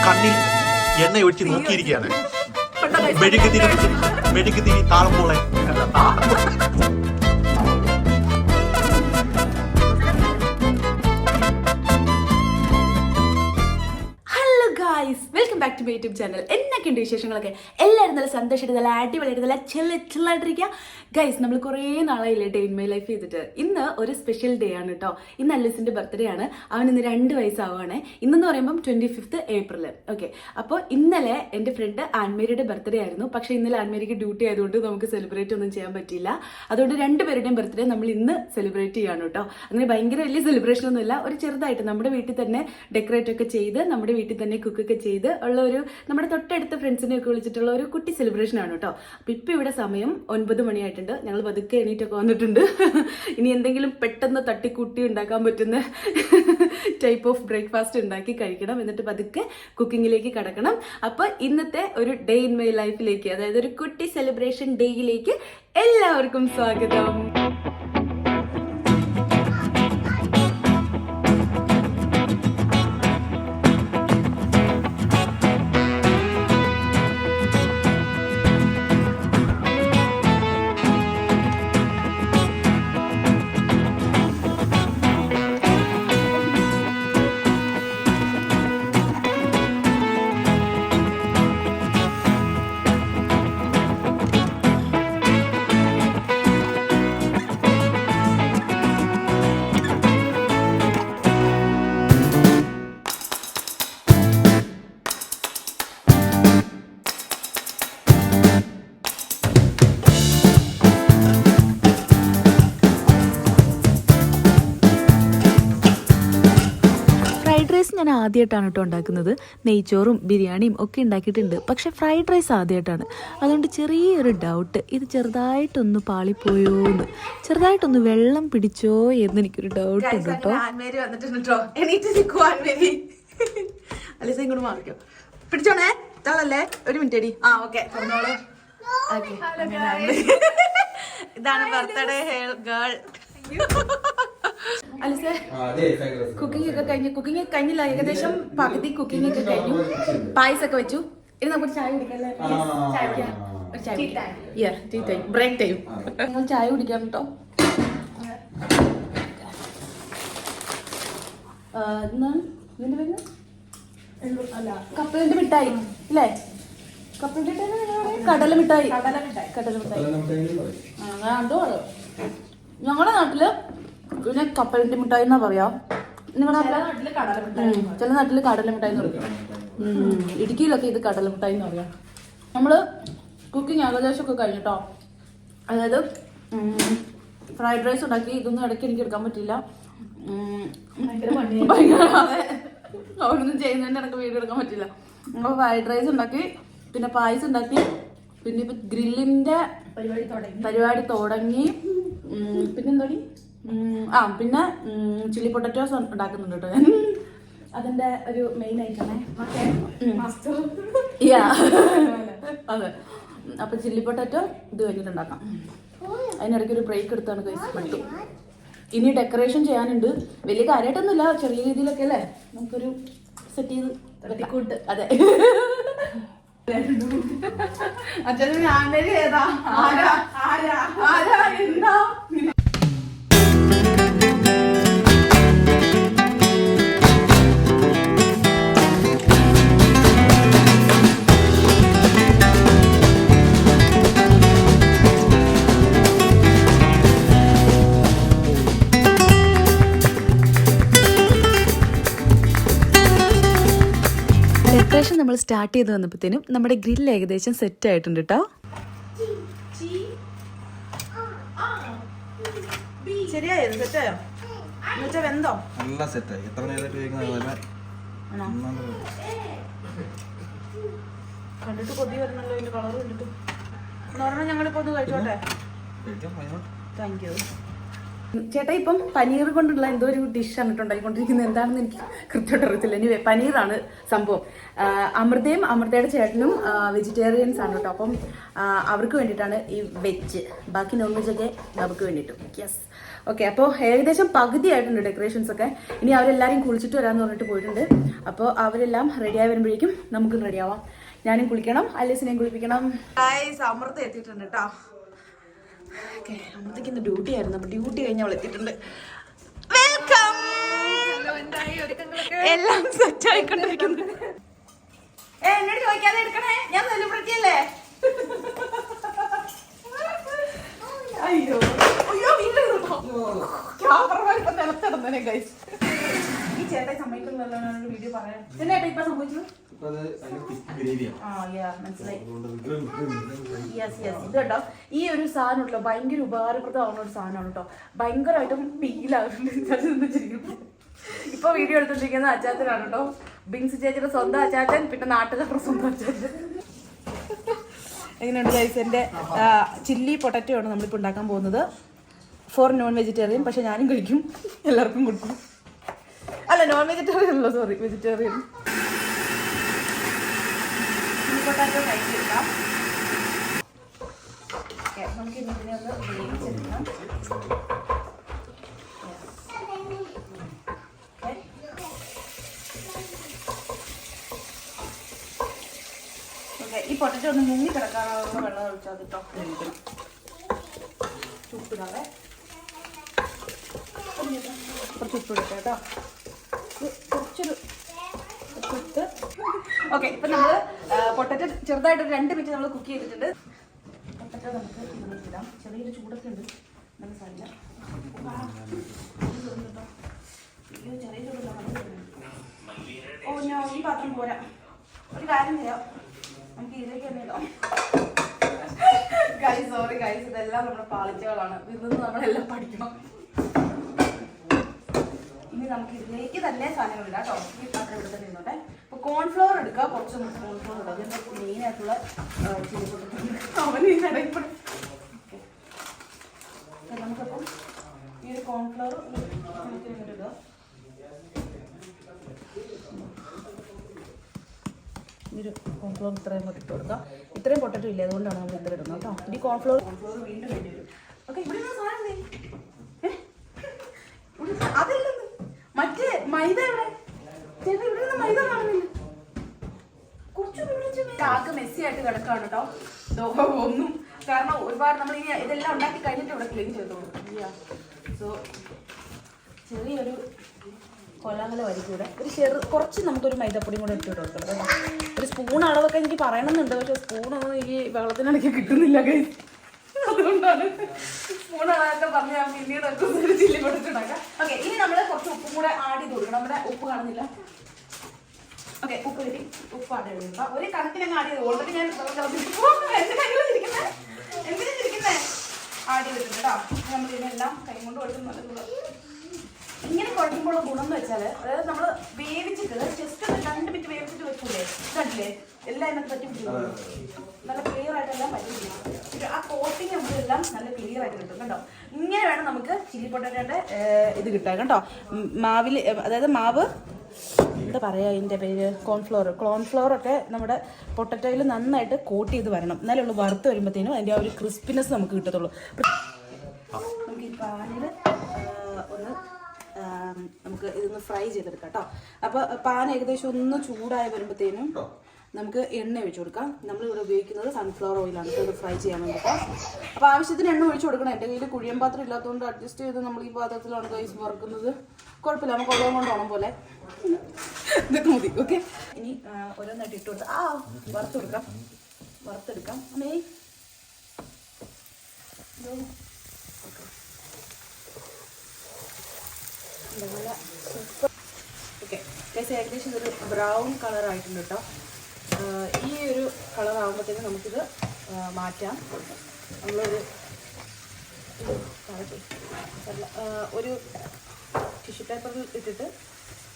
കണ്ണിൽ എണ്ണ ഒഴിച്ച് നോക്കിയിരിക്കുകയാണ്. മെഴുകുതിരി താളം പോലെ. Welcome back to my YouTube channel. എന്നൊക്കെയുണ്ട് വിശേഷങ്ങളൊക്കെ? എല്ലാവരും നല്ല സന്തോഷമായിട്ട് നല്ല അടിപൊളിയായിട്ട് നല്ല ചില്ലായിട്ടിരിക്കുക. ഗൈസ്, നമ്മൾ കുറേ നാളായില്ലേ ഡേ ഇൻ മൈ ലൈഫ് ചെയ്തിട്ട്. ഇന്ന് ഒരു സ്പെഷ്യൽ ഡേ ആണ് കേട്ടോ. ഇന്ന് അല്ലൂസിന്റെ ബർത്ത്ഡേ ആണ്. അവൻ ഇന്ന് 2 വയസ്സാവുകയാണ്. ഇന്നെന്ന് പറയുമ്പം 25th ഏപ്രിൽ. ഓക്കെ, അപ്പോൾ ഇന്നലെ എൻ്റെ ഫ്രണ്ട് ആൻമേരിയുടെ ബർത്ത്ഡേ ആയിരുന്നു. പക്ഷേ ഇന്നലെ ആൻമേരിക്ക് ഡ്യൂട്ടി ആയതുകൊണ്ട് നമുക്ക് സെലിബ്രേറ്റ് ഒന്നും ചെയ്യാൻ പറ്റിയില്ല. അതുകൊണ്ട് 2 പേരുടെയും ബർത്ത്ഡേ നമ്മൾ ഇന്ന് സെലിബ്രേറ്റ് ചെയ്യാണ് കേട്ടോ. അങ്ങനെ ഭയങ്കര വലിയ സെലിബ്രേഷൻ ഒന്നുമില്ല, ഒരു ചെറുതായിട്ട് നമ്മുടെ വീട്ടിൽ തന്നെ ഡെക്കറേറ്റ് ഒക്കെ ചെയ്ത് നമ്മുടെ വീട്ടിൽ തന്നെ കുക്കൊക്കെ ചെയ്ത് ഉള്ള ഒരു നമ്മുടെ തൊട്ടടുത്ത ഫ്രണ്ട്സിനെ ഒക്കെ വിളിച്ചിട്ടുള്ള ഒരു കുട്ടി സെലിബ്രേഷൻ ആണ് കേട്ടോ. അപ്പൊ ഇപ്പൊ ഇവിടെ സമയം 9 മണിയായിട്ടുണ്ട്. ഞങ്ങൾ പതുക്കെ എണീറ്റൊക്കെ വന്നിട്ടുണ്ട്. ഇനി എന്തെങ്കിലും പെട്ടെന്ന് തട്ടിക്കൂട്ടി ഉണ്ടാക്കാൻ പറ്റുന്ന ടൈപ്പ് ഓഫ് ബ്രേക്ക്ഫാസ്റ്റ് ഉണ്ടാക്കി കഴിക്കണം. എന്നിട്ട് പതുക്കെ കുക്കിങ്ങിലേക്ക് കടക്കണം. അപ്പൊ ഇന്നത്തെ ഒരു ഡേ ഇൻ മൈ ലൈഫിലേക്ക്, അതായത് ഒരു കുട്ടി സെലിബ്രേഷൻ ഡേയിലേക്ക് എല്ലാവർക്കും സ്വാഗതം. ഫ്രൈഡ് റൈസ് ഞാൻ ആദ്യമായിട്ടാണ് കേട്ടോ ഉണ്ടാക്കുന്നത്. നെയ്ച്ചോറും ബിരിയാണിയും ഒക്കെ ഉണ്ടാക്കിയിട്ടുണ്ട്, പക്ഷെ ഫ്രൈഡ് റൈസ് ആദ്യമായിട്ടാണ്. അതുകൊണ്ട് ചെറിയൊരു ഡൗട്ട്, ഇത് ചെറുതായിട്ടൊന്ന് പാളിപ്പോയോന്ന്, ചെറുതായിട്ടൊന്ന് വെള്ളം പിടിച്ചോ എന്ന് എനിക്കൊരു ഡൗട്ട് ഉണ്ട് കേട്ടോ. ഇങ്ങോട്ട് മാറിക്കോ, പിടിച്ചോണേ ചാളല്ലേ. ഒരു മിനിറ്റ് അടി. ആ ഓക്കെ, പറഞ്ഞോളൂ. ഇതാണ് ബർത്ത്ഡേ ഗേൾ. അലിസേ, കുക്കിംഗ് ഒക്കെ കഴിഞ്ഞു. കുക്കിംഗ് കഴിഞ്ഞില്ല, ഏകദേശം പകുതി കുക്കിംഗ് ഒക്കെ കഴിഞ്ഞു. പായസൊക്കെ വെച്ചു. ഇനി നമുക്ക് ചായ കുടിക്കല്ലേ? Tea time, break time. ഞങ്ങൾ ചായ കുടിക്കാം കേട്ടോ. ഇതിന്റെ പേര് അല്ല, കപ്പലിന്റെ മിഠായി അല്ലേ? കപ്പലിന്റെ കടല മിഠായി. അതോ ഞങ്ങളുടെ നാട്ടില് പിന്നെ കപ്പലിന്റെ മിഠായി എന്നാ പറയാ. നിങ്ങളുടെ ചില നാട്ടില് കടല മിഠായി എന്ന് പറയും. ഇടുക്കിയിലൊക്കെ ഇത് കടല മിഠായി എന്ന് പറയാം. നമ്മള് കുക്കിംഗ് ഏകദേശം ഒക്കെ കഴിഞ്ഞിട്ടോ. അതായത് ഫ്രൈഡ് റൈസ് ഉണ്ടാക്കി. ഇതൊന്നും ഇടയ്ക്ക് എനിക്ക് എടുക്കാൻ പറ്റില്ല, അവരൊന്നും ചെയ്യുന്നതിന്റെ ഇടയ്ക്ക് വീഡിയോ എടുക്കാൻ പറ്റില്ല. അപ്പൊ ഫ്രൈഡ് റൈസ് ഉണ്ടാക്കി, പിന്നെ പായസം ഉണ്ടാക്കി, പിന്നെ ഇപ്പൊ ഗ്രില്ലിന്റെ പരിപാടി തുടങ്ങി. പിന്നെന്താടി, പിന്നെ ചില്ലി പൊട്ടറ്റോസ് ഉണ്ടാക്കുന്നുണ്ട് കേട്ടോ ഞാൻ. അതിന്റെ ഒരു മെയിൻ ഐറ്റമേ അതെ. അപ്പൊ ചില്ലി പൊട്ടറ്റോ ഇത് കഴിഞ്ഞിട്ടുണ്ടാക്കാം. അതിനിടയ്ക്ക് ഒരു ബ്രേക്ക് എടുത്താണ് പറ്റും. ഇനി ഡെക്കറേഷൻ ചെയ്യാനുണ്ട്. വലിയ കാര്യമായിട്ടൊന്നുമില്ല, ചെറിയ രീതിയിലൊക്കെ അല്ലേ നമുക്കൊരു സെറ്റ് ചെയ്ത് തട്ടിക്കൂട്ട്. അതെ, അച്ഛനും ഞാൻ ഏതാ ആരാ ആരാ ആരാ എന്താ. ഡെക്കറേഷൻ നമ്മൾ സ്റ്റാർട്ട് ചെയ്ത് വന്നപ്പോഴത്തേനും നമ്മുടെ ഗ്രില്ല് ഏകദേശം സെറ്റ് ആയിട്ടുണ്ട് കേട്ടോ. കണ്ടിട്ട് കൊതി വരുന്നല്ലോ ഇതിന്റെ കളർ കണ്ടിട്ട്. ഞങ്ങളിപ്പോ ഒന്ന് കഴിച്ചോട്ടെ. താങ്ക് യു ചേട്ടാ. ഇപ്പം പനീർ കൊണ്ടുള്ള എന്തോ ഒരു ഡിഷാണ് കേട്ടോ ഉണ്ടാക്കിക്കൊണ്ടിരിക്കുന്നത്. എന്താണെന്ന് എനിക്ക് കൃത്യമായിട്ട് അറിയത്തില്ല. ഇനി പനീറാണ് സംഭവം. അമൃതയും അമൃതയുടെ ചേട്ടനും വെജിറ്റേറിയൻസ് ആണ് കേട്ടോ. അപ്പം അവർക്ക് വേണ്ടിയിട്ടാണ് ഈ വെജ്, ബാക്കി നോൺ വെജ് ഒക്കെ അവർക്ക് വേണ്ടിയിട്ടും. യെസ്, ഓക്കെ, അപ്പോൾ ഏകദേശം പകുതി ആയിട്ടുണ്ട് ഡെക്കറേഷൻസ് ഒക്കെ. ഇനി അവരെല്ലാവരും കുളിച്ചിട്ട് വരാമെന്ന് പറഞ്ഞിട്ട് പോയിട്ടുണ്ട്. അപ്പോൾ അവരെല്ലാം റെഡിയായി വരുമ്പോഴേക്കും നമുക്ക് റെഡി ആവാം. ഞാനും കുളിക്കണം, അലീസിനെയും കുളിപ്പിക്കണം. അമൃത എത്തിയിട്ടുണ്ട് കേട്ടോ. ഓക്കെ, അമൃതയ്ക്ക് ഇന്ന് ഡ്യൂട്ടി ആയിരുന്നു. അപ്പോൾ ഡ്യൂട്ടി കഴിഞ്ഞ് അവൾ എത്തിയിട്ടുണ്ട്. വെൽക്കം. എല്ലാം സെറ്റ് ആയിക്കൊണ്ടിരിക്കുന്നു. എന്നോട് ചോദിക്കാതെ എടുക്കണേ, ഞാൻ സെലിബ്രിറ്റി അല്ലേ. അയ്യോ അയ്യോ, ക്യാമറമാൻ ഇപ്പൊ നിലത്തിടുന്നേ ഗൈസ്. ഈ ചേട്ടൻ സമ്മതിക്കുന്നില്ല വീഡിയോ പറയാൻ. ചേട്ടാ ഇപ്പൊ സംഭവിച്ചു മനസ്സിലായി. യെസ് യെസ്, ഇത് കേട്ടോ ഈ ഒരു സാധനം ഉണ്ടല്ലോ ഭയങ്കര ഉപകാരപ്രദമാവുന്ന ഒരു സാധനമാണ് കേട്ടോ. ഭയങ്കരമായിട്ടും ഫീലാകുന്നുണ്ട്. ഇപ്പൊ വീഡിയോ എടുത്തോണ്ടിരിക്കുന്ന അച്ചാച്ചനാണ് കേട്ടോ. ബിൻസി ചേച്ചിയുടെ സ്വന്തം അച്ചാച്ചൻ, പിന്നെ നാട്ടുകാരുടെ സ്വന്തം അച്ചാച്ചൻ. എങ്ങനെയുണ്ട് ഗൈസ്? എൻ്റെ ചില്ലി പൊട്ടറ്റോ ആണ് നമ്മളിപ്പോൾ ഉണ്ടാക്കാൻ പോകുന്നത്. ഫോർ നോൺ വെജിറ്റേറിയൻ, പക്ഷെ ഞാനും കഴിക്കും, എല്ലാവർക്കും കൊടുക്കും. അല്ല, നോൺ വെജിറ്റേറിയൻ അല്ലോ, സോറി, വെജിറ്റേറിയൻ. ചില്ലി പൊട്ടാറ്റോ കഴിച്ചെടുക്കാം. ഓക്കെ, നമുക്ക് ഇതിനെ ഒന്ന് വേവിച്ചെടുക്കാം. ഈ പൊട്ടറ്റോ ഒന്ന് മുങ്ങി കിടക്കാനുള്ള വെള്ളം ഒഴിച്ചാൽ കേട്ടോ. ഉപ്പിടാതെ കുറച്ച് ഉപ്പിടിട്ട് കേട്ടോ. കുറച്ചൊരു ഉപ്പിട്ട്. ഓക്കെ, ഇപ്പം നമ്മൾ പൊട്ടറ്റോ ചെറുതായിട്ട് 2 മിനിറ്റ് നമ്മൾ കുക്ക് ചെയ്തിട്ടുണ്ട്. പൊട്ടറ്റോ നമുക്ക് ഇടാം. ചെറിയൊരു ചൂടൊക്കെ ഉണ്ട്, നല്ല സാരില്ല. ചെറിയ ചൂടുള്ള. ഓ, ഞാൻ ഈ പാത്രം പോരാ. ഒരു കാര്യം ചെയ്യാം, നമുക്ക് ഇതിലേക്ക് തന്നെ ഇടാം. ഗൈസ്, സോറി ഗൈസ്, ഇതെല്ലാം നമ്മുടെ പാളിച്ചകളാണ്. ഇതൊന്നും നമ്മളെല്ലാം പഠിക്കണം. ഇനി നമുക്ക് ഇതിലേക്ക് തന്നെ സാധനങ്ങൾ ഇടാം കേട്ടോ. ഈ പാത്രം ഇവിടെ തന്നെ ഇരുന്നോട്ടെ. അപ്പോൾ കോൺഫ്ലവർ എടുക്കുക, കുറച്ച് കോൺഫ്ലവർ ഇടുക. അതിൻ്റെ മെയിനായിട്ടുള്ള അവന് ഈ നടയിൽപ്പെടെ. ഓക്കെ, നമുക്കപ്പം ഈ ഒരു കോൺഫ്ലവർ നമുക്ക് ഇടുക. ഒരു കോൺഫ്ലോർ ഇത്രയും കൂടി ഇട്ട് കൊടുക്കാം. ഇത്രയും പൊട്ടറ്റോ ഇല്ല, അതുകൊണ്ടാണ് നമ്മൾ ഇത്ര ഇടുന്നത് കേട്ടോ. ഇനി കോൺഫ്ലോർ വീണ്ടും വേണ്ടി വരും. ഓക്കെ, ഇവിടെ സാധനം അതല്ലെന്ന് മറ്റേ മൈദ എവിടെ ചേട്ടാ? ഇവിടെ നിന്ന് മൈദ കാണുന്നില്ല. കുറച്ച് ആകെ മെസ്സി ആയിട്ട് കിടക്കാണ് കേട്ടോ. ഒന്നും കാരണം ഒരുപാട് നമ്മൾ ഇനി ഇതെല്ലാം ഉണ്ടാക്കി കഴിഞ്ഞിട്ട് ഇവിടെ ക്ലീൻ ചെയ്തോളൂ. സോ ചെറിയൊരു കൊല്ലാങ്ങല വരിക്കൂടെ ഒരു കുറച്ച് നമുക്കൊരു മൈദപ്പൊടിയും കൂടെ ഇട്ട് കൊടുക്കണം കേട്ടോ. ഒരു സ്പൂൺ അളവൊക്കെ എനിക്ക് പറയണമെന്നുണ്ട്, പക്ഷെ സ്പൂണൊന്നും എനിക്ക് വെള്ളത്തിനിടയ്ക്ക് കിട്ടുന്നില്ല ഗൈസ്. അതുകൊണ്ടാണ് സ്പൂൺ അളവൊക്കെ പറഞ്ഞാൽ പിന്നീട് ഒരു ചില്ലി കൊടുത്തിട്ടുണ്ടാക്കാം. ഓക്കെ, ഇനി നമ്മൾ കുറച്ച് ഉപ്പും കൂടെ ആഡ് ചെയ്ത് കൊടുക്കണം. നമ്മുടെ ഉപ്പ് കാണുന്നില്ല. ഓക്കെ, ഉപ്പ് കിട്ടി. ഉപ്പ് ആഡ് ചെയ്ത് കൊടുക്കാം. ഒരു കണക്കിനങ്ങ് ആഡ് ചെയ്ത് ഓൾറെഡി ഞാൻ എന്തിനാ ആഡ് ചെയ്തിട്ടുണ്ട് കേട്ടോ. നമ്മൾ ഇതിനെല്ലാം കൈ കൊണ്ട് കൊടുക്കുന്നത്. ഇങ്ങനെ കുഴക്കുമ്പോഴുള്ള ഗുണം എന്ന് വെച്ചാൽ, അതായത് നമ്മൾ വേവിച്ചിട്ട് ജസ്റ്റ് 2 മിനിറ്റ് വേവിച്ചിട്ട് വെക്കൂലേ, കണ്ടില്ലേ എല്ലാം അതിനകത്ത് പറ്റി പിടിക്കും. നല്ല ക്ലിയർ ആയിട്ടെല്ലാം പറ്റി. ആ കോട്ടിങ് നമ്മളെല്ലാം നല്ല ക്ലിയർ ആയിട്ട് കിട്ടും കേട്ടോ. ഇങ്ങനെ വേണം നമുക്ക് ചില്ലി പൊട്ടാറ്റോയുടെ ഇത് കിട്ടാൻ കേട്ടോ. മാവിൽ, അതായത് മാവ് എന്താ പറയുക അതിൻ്റെ പേര്, കോൺഫ്ലോർ ഒക്കെ നമ്മുടെ പൊട്ടറ്റോയിൽ നന്നായിട്ട് കോട്ട് ചെയ്ത് വരണം. എന്നാലേ ഉള്ളൂ വറുത്ത് വരുമ്പോഴത്തേനും അതിൻ്റെ ആ ഒരു ക്രിസ്പിനെസ് നമുക്ക് കിട്ടത്തുള്ളൂ. നമുക്ക് ഈ പാനിൽ ഒന്ന് നമുക്ക് ഇതൊന്ന് ഫ്രൈ ചെയ്തെടുക്കാം കേട്ടോ. അപ്പോൾ പാൻ ഏകദേശം ഒന്ന് ചൂടായി വരുമ്പോഴത്തേനും നമുക്ക് എണ്ണ ഒഴിച്ചു കൊടുക്കാം. നമ്മളിവിടെ ഉപയോഗിക്കുന്നത് സൺഫ്ലവർ ഓയിലാണ് ഇത് ഫ്രൈ ചെയ്യാൻ വേണ്ടിയിട്ട്. അപ്പോൾ ആവശ്യത്തിന് എണ്ണ ഒഴിച്ചു കൊടുക്കണം. എൻ്റെ കയ്യിൽ കുഴിയൻ പാത്രം ഇല്ലാത്തതുകൊണ്ട് അഡ്ജസ്റ്റ് ചെയ്ത് നമ്മൾ ഈ പാത്രത്തിലാണ് കൈസ് വറുക്കുന്നത്. കുഴപ്പമില്ല, നമുക്ക് ഉള്ളത് കൊണ്ട് ഓണം പോലെ ഇതൊക്കെ മതി. ഓക്കെ, ഇനി ഓരോന്നായിട്ട് ഇട്ട് കൊടുത്ത് വറുത്തെടുക്കാം. അമ്മേ നല്ല സൂപ്പർ. ഓക്കെ ഗൈസ്, ഏകദേശം ഇതൊരു ബ്രൗൺ കളറായിട്ടുണ്ട് കേട്ടോ. ഈ ഒരു കളറാകുമ്പോഴത്തേക്കും നമുക്കിത് മാറ്റാം. നമ്മളൊരു ഒരു ടിഷ്യൂ പേപ്പറിൽ ഇട്ടിട്ട്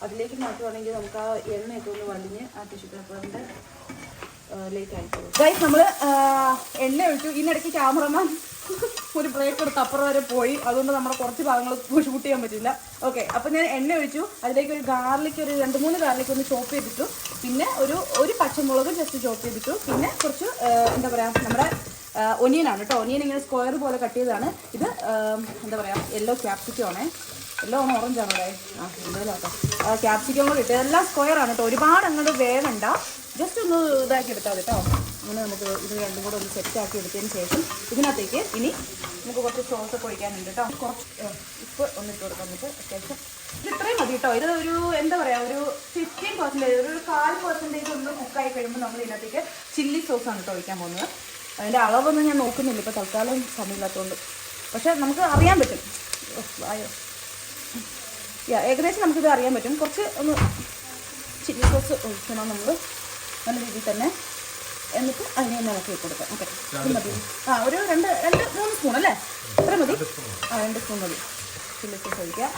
അതിലേക്ക് മാറ്റുവാണെങ്കിൽ നമുക്ക് ആ എണ്ണയൊക്കെ ഒന്ന് വലിഞ്ഞ് ആ ടിഷ്യൂ പേപ്പറിൻ്റെ ലേക്ക് ആയിക്കോളും. ഗൈസ്, നമ്മൾ എണ്ണ ഒഴിച്ചു. ഇതിനിടയ്ക്ക് ക്യാമറമാൻ ഒരു ബ്രേക്ക് എടുത്ത് അപ്പുറം വരെ പോയി. അതുകൊണ്ട് നമ്മുടെ കുറച്ച് ഭാഗങ്ങൾ ഷൂട്ട് ചെയ്യാൻ പറ്റില്ല. ഓക്കെ, അപ്പോൾ ഞാൻ എണ്ണ ഒഴിച്ചു. അതിലേക്ക് ഒരു ഗാർലിക്, ഒരു 2-3 ഗാർലിക് ഒന്ന് ചോപ്പ് ചെയ്തിട്ടു. പിന്നെ ഒരു പച്ചമുളക് ജസ്റ്റ് ചോപ്പ് ചെയ്തിട്ടു. പിന്നെ കുറച്ച് എന്താ പറയുക, നമ്മുടെ ഒനിയനാണ് കേട്ടോ. ഒനിയൻ ഇങ്ങനെ സ്ക്വയർ പോലെ കട്ട് ചെയ്തതാണ്. ഇത് എന്താ പറയുക, യെല്ലോ ക്യാപ്സിക്കം ആണേ. യെല്ലോ ആണോ ഓറഞ്ച് ആണോ ഇവിടെ? എന്തായാലും കേട്ടോ ക്യാപ്സിക്കം കൂടി ഇട്ട് എല്ലാം സ്ക്വയർ ആണ് കേട്ടോ. ഒരുപാട് അങ്ങോട്ട് വേവണ്ട, ജസ്റ്റ് ഒന്ന് ഇതാക്കി എടുത്താൽ കേട്ടോ. അങ്ങനെ നമുക്ക് ഇത് രണ്ടും കൂടെ ഒന്ന് സെറ്റാക്കി എടുത്തതിന് ശേഷം ഇതിനകത്തേക്ക് ഇനി നമുക്ക് കുറച്ച് സോസൊക്കെ ഒഴിക്കാനുണ്ട് കേട്ടോ. കുറച്ച് ഉപ്പ് ഒന്നിട്ട് കൊടുക്കാൻ പറ്റും അത്യാവശ്യം. ഇത് ഇത്രയും മതി കേട്ടോ. ഇത് ഒരു എന്താ പറയുക, ഒരു 15%, ഒരു 4% ഒന്ന് കുക്കായി കഴിയുമ്പോൾ നമ്മൾ ഇതിനകത്തേക്ക് ചില്ലി സോസാണ് കേട്ടോ ഒഴിക്കാൻ പോകുന്നത്. അതിൻ്റെ അളവൊന്നും ഞാൻ നോക്കുന്നില്ല ഇപ്പോൾ തൽക്കാലം സമയമില്ലാത്തതുകൊണ്ട്. പക്ഷേ നമുക്ക് അറിയാൻ പറ്റും, ഏകദേശം നമുക്കിത് അറിയാൻ പറ്റും. കുറച്ച് ഒന്ന് ചില്ലി സോസ് ഒഴിക്കണം നമ്മൾ നല്ല രീതിയിൽ തന്നെ. എന്നിട്ട് അതിനെ ഒന്ന് ഇളക്കി കൊടുക്കാം. ഓക്കെ, ഇത് മതി. ഒരു 2-3 സ്പൂൺ അല്ലേ? എത്ര മതി? 2 സ്പൂൺ മതി ചില്ലി സോസ് ഒഴിക്കാം.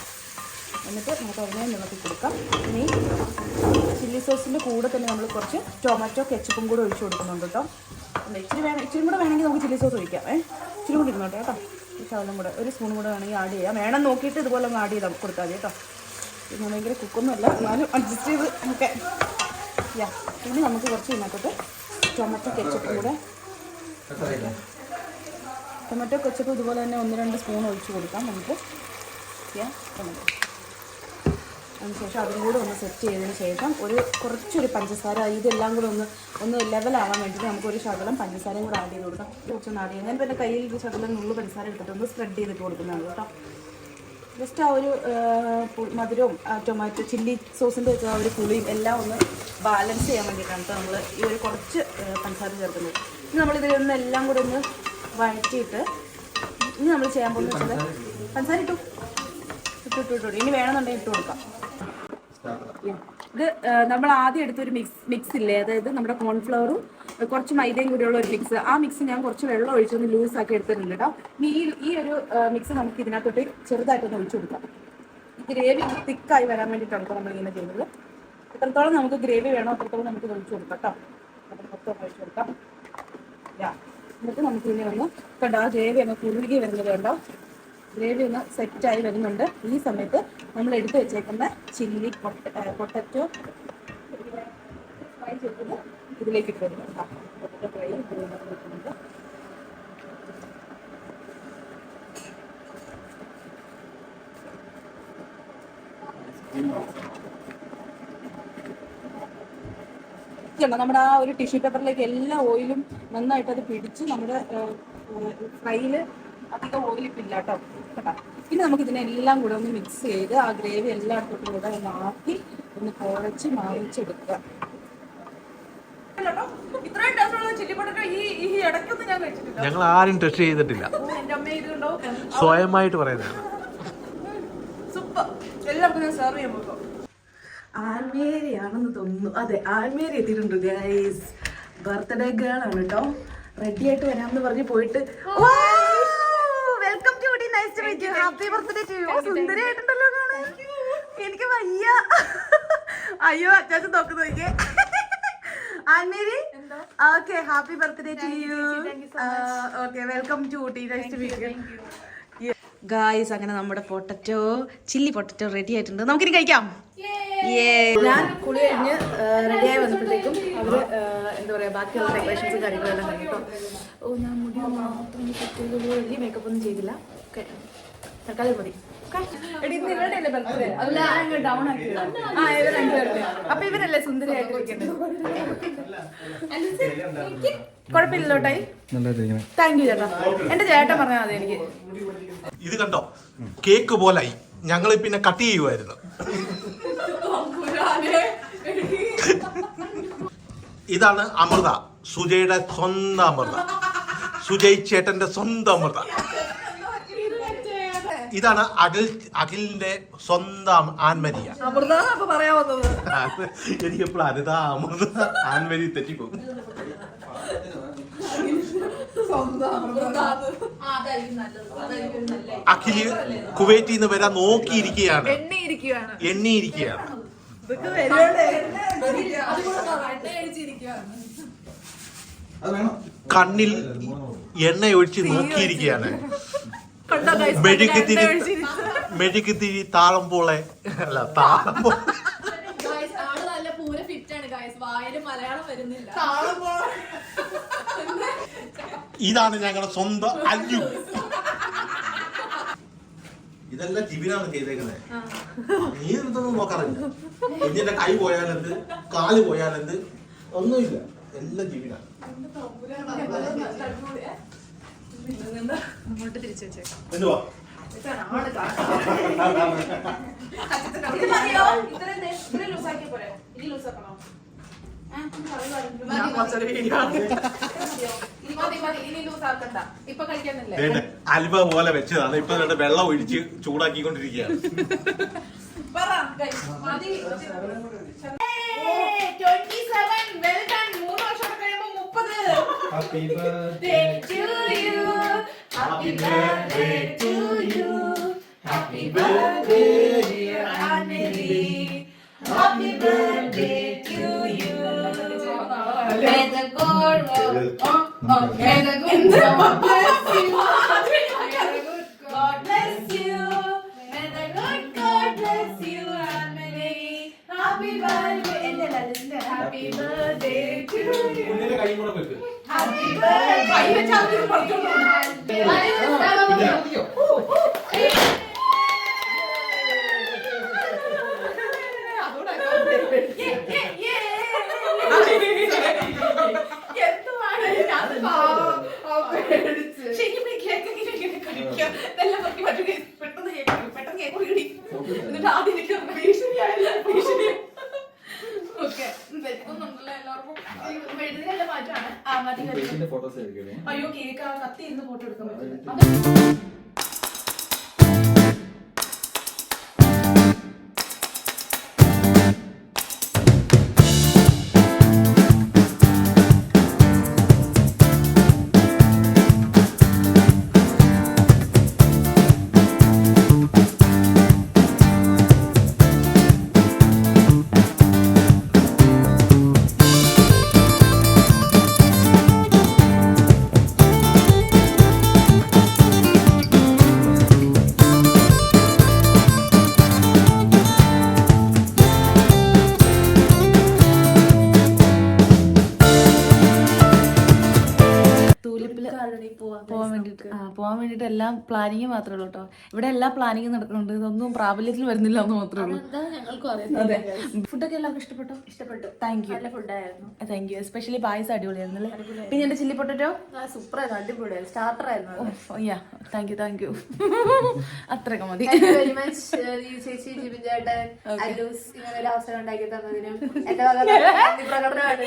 എന്നിട്ട് നമുക്ക് അതിനെ ഇളക്കി കൊടുക്കാം. ഇനി ചില്ലി സോസിൻ്റെ കൂടെ തന്നെ നമ്മൾ കുറച്ച് ടൊമാറ്റോ കെച്ചപ്പും കൂടെ ഒഴിച്ച് കൊടുക്കുന്നുണ്ട് കേട്ടോ. ഇച്ചിരി കൂടെ വേണമെങ്കിൽ നമുക്ക് ചില്ലി സോസ് ഒഴിക്കാം. ഇച്ചിരി കൂടി ഇരുന്നോട്ടെ കേട്ടോ. ഈ ശകലം കൂടെ 1 സ്പൂൺ കൂടെ വേണമെങ്കിൽ ആഡ് ചെയ്യാം. വേണം നോക്കിയിട്ട് ഇതുപോലെ ഒന്ന് ആഡ് ചെയ്ത് കൊടുത്താൽ മതി കേട്ടോ. പിന്നെ ഭയങ്കര കുക്കൊന്നുമല്ല, എന്നാലും അഡ്ജസ്റ്റ് ചെയ്ത് നമുക്ക് ഇനി നമുക്ക് കുറച്ച് ഇതിനകത്തോട്ട് ടൊമാറ്റോ കെച്ചപ്പും കൂടെ, ടൊമാറ്റോ കെച്ചപ്പ് ഇതുപോലെ തന്നെ 1-2 സ്പൂൺ ഒഴിച്ച് കൊടുക്കാം നമുക്ക്. ടൊമാറ്റോ അതിനുശേഷം അതും കൂടെ ഒന്ന് സെറ്റ് ചെയ്തതിന് ശേഷം കുറച്ചൊരു പഞ്ചസാര, ഇതെല്ലാം കൂടെ ഒന്ന് ലെവലാവാൻ വേണ്ടിയിട്ട് നമുക്കൊരു ശകലം പഞ്ചസാരയും കൂടെ ആഡ് ചെയ്ത് കൊടുക്കാം. കുറച്ചൊന്ന് ആഡ് ചെയ്യാം. ഞാൻ എൻ്റെ കയ്യിൽ ഒരു ശകലം നുള്ളു പഞ്ചസാര എടുത്തിട്ട് ഒന്ന് സ്പ്രെഡ് ചെയ്തിട്ട് കൊടുക്കുന്നതാണ് കേട്ടോ. ജസ്റ്റ് ആ ഒരു മധുരവും ടൊമാറ്റോ ചില്ലി സോസിൻ്റെ വെച്ച ആ ഒരു പുളിയും എല്ലാം ഒന്ന് ബാലൻസ് ചെയ്യാൻ വേണ്ടിയിട്ടാണ് കേട്ടോ നമ്മൾ ഈ ഒരു കുറച്ച് പഞ്ചസാര ചേർക്കുന്നത്. ഇനി നമ്മളിതിലൊന്ന് എല്ലാം കൂടെ ഒന്ന് വഴറ്റിയിട്ട് ഇനി നമ്മൾ ചെയ്യാൻ പോകുന്നത് വെച്ചാൽ പഞ്ചസാര ഇട്ടു. ഇനി വേണമെന്നുണ്ടെങ്കിൽ ഇട്ട് കൊടുക്കാം. ഇത് നമ്മൾ ആദ്യം എടുത്തൊരു മിക്സ് ഇല്ലേ, അതായത് നമ്മുടെ കോൺഫ്ലവറും കുറച്ച് മൈദയും കൂടിയുള്ള ഒരു മിക്സ്. ആ മിക്സ് ഞാൻ കുറച്ച് വെള്ളം ഒഴിച്ചൊന്ന് ലൂസാക്കി എടുത്തിട്ടുണ്ട് കേട്ടോ. ഇനി ഈ ഒരു മിക്സ് നമുക്ക് ഇതിനകത്തോട്ട് ചെറുതായിട്ടൊന്ന് ഒഴിച്ചു കൊടുക്കാം. ഗ്രേവി തിക്കായി വരാൻ വേണ്ടിയിട്ടാണ് ഇപ്പോൾ നമ്മളിങ്ങനെ ചെയ്യുന്നത്. എത്രത്തോളം നമുക്ക് ഗ്രേവി വേണോ അത്രത്തോളം നമുക്ക് ഒഴിച്ചു കൊടുക്കാം കേട്ടോ. നമുക്ക് മൊത്തം ഒഴിച്ചു കൊടുക്കാം. എന്നിട്ട് നമുക്കിതിനെ ഒന്ന് കണ്ടോ, ആ ഗ്രേവി ഒന്ന് കുറുകി വരുന്നത് കണ്ടോ, ഗ്രേവി ഒന്ന് സെറ്റായി വരുന്നുണ്ട്. ഈ സമയത്ത് നമ്മൾ എടുത്ത് വെച്ചേക്കുന്ന ചില്ലി പൊട്ടറ്റോ ഫ്രൈ ചെയ്തത് ഇതിലേക്ക് ഇട്ട് കൊടുക്കാം. പൊട്ടറ്റോ ഫ്രൈ ഇതിലേക്ക് നമ്മുടെ ആ ഒരു ടിഷ്യൂ പേപ്പറിലേക്ക് എല്ലാ ഓയിലും നന്നായിട്ട് അത് പിടിച്ച് നമ്മുടെ ഫ്രൈയിൽ അധികം ഓയിലിപ്പില്ല കേട്ടോ. ഇനി നമുക്ക് ഇതിനെല്ലാം കൂടെ ഒന്ന് മിക്സ് ചെയ്ത് ആ ഗ്രേവി എല്ലായിടത്തോട്ടും കൂടെ ഒന്ന് ആക്കി ഒന്ന് കുഴച്ച് മാറിച്ചെടുക്കുക. ഞങ്ങൾ ആരും ടെസ്റ്റ് ചെയ്തിട്ടില്ല, സ്വയമായിട്ട് പറയുന്നതാണ്. സൂപ്പർ. എല്ലാവർക്കും ഞാൻ സെർവ് ചെയ്യാൻ പോകും. ആൻമേരി ആണെന്ന് തോന്നുന്നു. അതെ, ആൻമേരി എത്തിയിട്ടുണ്ട് ഗൈസ്. ബർത്ത്ഡേ ഗേൾ ആണ് കേട്ടോ. റെഡി ആയിട്ട് വരാമെന്ന് പറഞ്ഞ് പോയിട്ട് welcome to Ooty, nice to meet you, happy birthday to you. സുന്ദരിയായിട്ടുണ്ടല്ലോ കാണാൻ. എനിക്ക് വയ്യ. അയ്യോ അച്ചാച്ചൻ നോക്ക് നോക്കിയേ. Annmary okay, happy birthday to you. Okay, welcome to Ooty, nice to meet you. Guys, അങ്ങനെ നമ്മുടെ ചില്ലി പൊട്ടറ്റോ റെഡി ആയിട്ടുണ്ട്. നമുക്കിനി കഴിക്കാം. ഞാൻ കുളി കഴിഞ്ഞ് റെഡിയായി വന്നപ്പോഴത്തേക്കും അവർ എന്താ പറയുക, ബാക്കിയുള്ള ഡെക്കറേഷൻസും കാര്യങ്ങളെല്ലാം കഴിഞ്ഞിട്ടോ. ഞാൻ മുടി മാത്രം സെറ്റ് ചെയ്തുള്ളൂ, വലിയ മേക്കപ്പ് ഒന്നും ചെയ്തില്ല. ഓക്കെ, തൽക്കാലം മതി. ഇവരുടെ ബർത്ത്ഡേ അല്ല ഡൗൺ ആക്കിയതാണ്. ഇവർ രണ്ടുപേരുടെ. അപ്പൊ ഇവരല്ലേ സുന്ദരിയായിട്ടിരിക്കുന്നത്. കുഴപ്പമില്ലല്ലോ ടൈ. താങ്ക് യു ചേട്ടാ. എന്റെ ചേട്ടൻ പറഞ്ഞാൽ മതി എനിക്ക്. ഇത് കണ്ടോ, കേക്ക് പോലായി. ഞങ്ങൾ പിന്നെ കട്ട് ചെയ്യുമായിരുന്നു. ഇതാണ് അമൃത, സുജയുടെ സ്വന്തം അമൃത, സുജയ് ചേട്ടന്റെ സ്വന്തം അമൃത. ഇതാണ് അഖിലിന്റെ സ്വന്തം ആൻമരിയ. എനിക്ക് എപ്പോഴും അനിത അമൃത ആൻമരി തെറ്റിപ്പോകും. അഖില് കുവൈറ്റിൽ നിന്ന് വരാൻ നോക്കിയിരിക്കുകയാണ്, എണ്ണിയിരിക്കുകയാണ്. കണ്ണിൽ എണ്ണ ഒഴിച്ച് നോക്കിയിരിക്കുകയാണ്. മെഴുകുതിരി താളം പോലെ അല്ല, താളം പോലെ മലയാളം വരുന്നില്ല. ഇതാണ് ഞങ്ങളുടെ സ്വന്തം അല്ലു. ഇതെല്ലാം ജിബിനാണ് ചെയ്തേക്കുന്നത്. നീ ഇതൊന്നും നോക്കാറില്ല. കുഞ്ഞിന്റെ കൈ പോയാലെന്ത്, കാല് പോയാലെന്ത്, ഒന്നുമില്ല. എല്ലാം ജിബിനാണ്. എന്തുവാ അൽവ പോലെ വെച്ചതാണ്. ഇപ്പൊ വെള്ളം ഒഴിച്ച് ചൂടാക്കിക്കൊണ്ടിരിക്കുകയാണ്. Happy birthday to you. Happy birthday to you. Happy birthday dear Annelie. Happy birthday to you. May the God may the good God bless you. May the good God bless you. May the good God bless you, Annelie. Happy birthday. Happy birthday to you. Happy അയ്യോ cake ആ കത്തി ഇരുന്ന് photo എടുക്കാൻ പറ്റില്ല. പോവാൻ വേണ്ടിട്ട് എല്ലാം planning മാത്രമേ ഉള്ളൂ കേട്ടോ. ഇവിടെ എല്ലാ പ്ലാനിങ്ങും നടക്കുന്നുണ്ട്. ഇതൊന്നും പ്രാബല്യത്തിൽ വരുന്നില്ല എന്ന് മാത്രമേ ഉള്ളൂ. അതെ, ഫുഡൊക്കെ എല്ലാവർക്കും ഇഷ്ടപ്പെട്ടോ? ഇഷ്ടപ്പെട്ടു. Thank you. നല്ല ഫുഡായിരുന്നു. Thank you. എസ്പെഷ്യലി പായസം അടിപൊളിയായിരുന്നു അല്ലേ? പിന്നെ എന്റെ ചില്ലി പൊട്ടറ്റോ സൂപ്പർ ആയിരുന്നു, അടിപൊളിയായിരുന്നു. സ്റ്റാർട്ടർ ആയിരുന്നു. യാ താങ്ക് യു താങ്ക് യു. അത്രയൊക്കെ മതി. ചേച്ചി ജിബിൻ ചേട്ടൻ അല്ലൂസ് ഇങ്ങനെ ഒരു അവസരം ഉണ്ടാക്കി തന്നതിനും എന്റെ പ്രകടനമാണ്.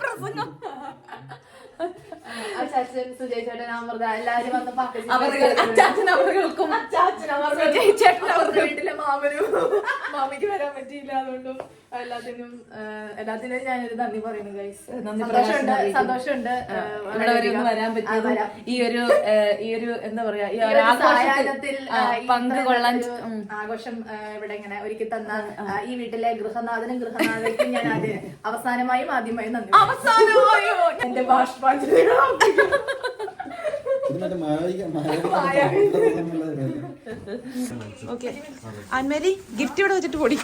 പ്രസംഗം അച്ചാച്ചൻ സുജയ് ചേട്ടൻ അമൃത എല്ലാരും വന്ന് വീട്ടിലെ മാമനും മാമിക്ക് വരാൻ പറ്റിയില്ല. അതുകൊണ്ടും എല്ലാത്തിനും ഞാനൊരു നന്ദി പറയുന്നു ഗൈസ്. സന്തോഷമുണ്ട് ഇവിടെ വരെ ഒന്ന് വരാൻ പറ്റിയത്. ഈ ഒരു എന്താ പറയാ ഈ പങ്കുകൊള്ളാൻ ആഘോഷം ഇവിടെ ഇങ്ങനെ ഒരുക്കി തന്ന ഈ വീട്ടിലെ ഗൃഹനാഥനും ഗൃഹനാഥയ്ക്കും ഞാൻ അവസാനമായും ആദ്യമായും നന്ദി. എന്റെ ബാഷ്പാഞ്ജലികൾ ഓക്കെ ആൻമേരി ഗിഫ്റ്റ് ഇവിടെ വെച്ചിട്ട് പൊടി.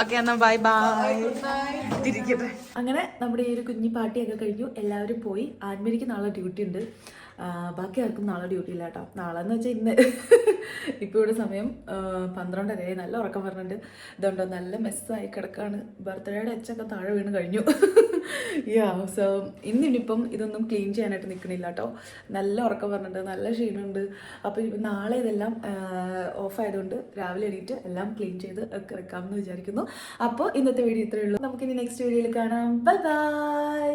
ഓക്കെ എന്നാ ബൈ ബൈ. തിരിക്കട്ടെ. അങ്ങനെ നമ്മുടെ ഈ ഒരു കുഞ്ഞി പാർട്ടിയൊക്കെ കഴിഞ്ഞു. എല്ലാവരും പോയി. ആൻമേരിക്ക് നാളെ ഡ്യൂട്ടി ഉണ്ട്. ബാക്കി ആർക്കും നാളെ ഡ്യൂട്ടി ഇല്ല കേട്ടോ. നാളെ എന്ന് വെച്ചാൽ ഇന്ന് ഇപ്പോൾ ഇവിടെ സമയം 12:30. നല്ല ഉറക്കം പറഞ്ഞിട്ട് ഇതുണ്ടോ നല്ല മെസ്സായി കിടക്കാണ്. ബർത്ത്ഡേയുടെ എച്ചൊക്കെ താഴെ വീണ് കഴിഞ്ഞു. യാ സോ ഇന്നിപ്പം ഇതൊന്നും ക്ലീൻ ചെയ്യാനായിട്ട് നിൽക്കണില്ല കേട്ടോ. നല്ല ഉറക്കം പറഞ്ഞിട്ട് നല്ല ക്ഷീണമുണ്ട്. അപ്പോൾ നാളെ ഇതെല്ലാം ഓഫ് ആയതുകൊണ്ട് രാവിലെ എണീറ്റ് എല്ലാം ക്ലീൻ ചെയ്ത് ഒക്കെ വെക്കാമെന്ന് വിചാരിക്കുന്നു. അപ്പോൾ ഇന്നത്തെ വീഡിയോ ഇത്രയേ ഉള്ളൂ. നമുക്കിനി നെക്സ്റ്റ് വീഡിയോയിൽ കാണാം. Bye bye.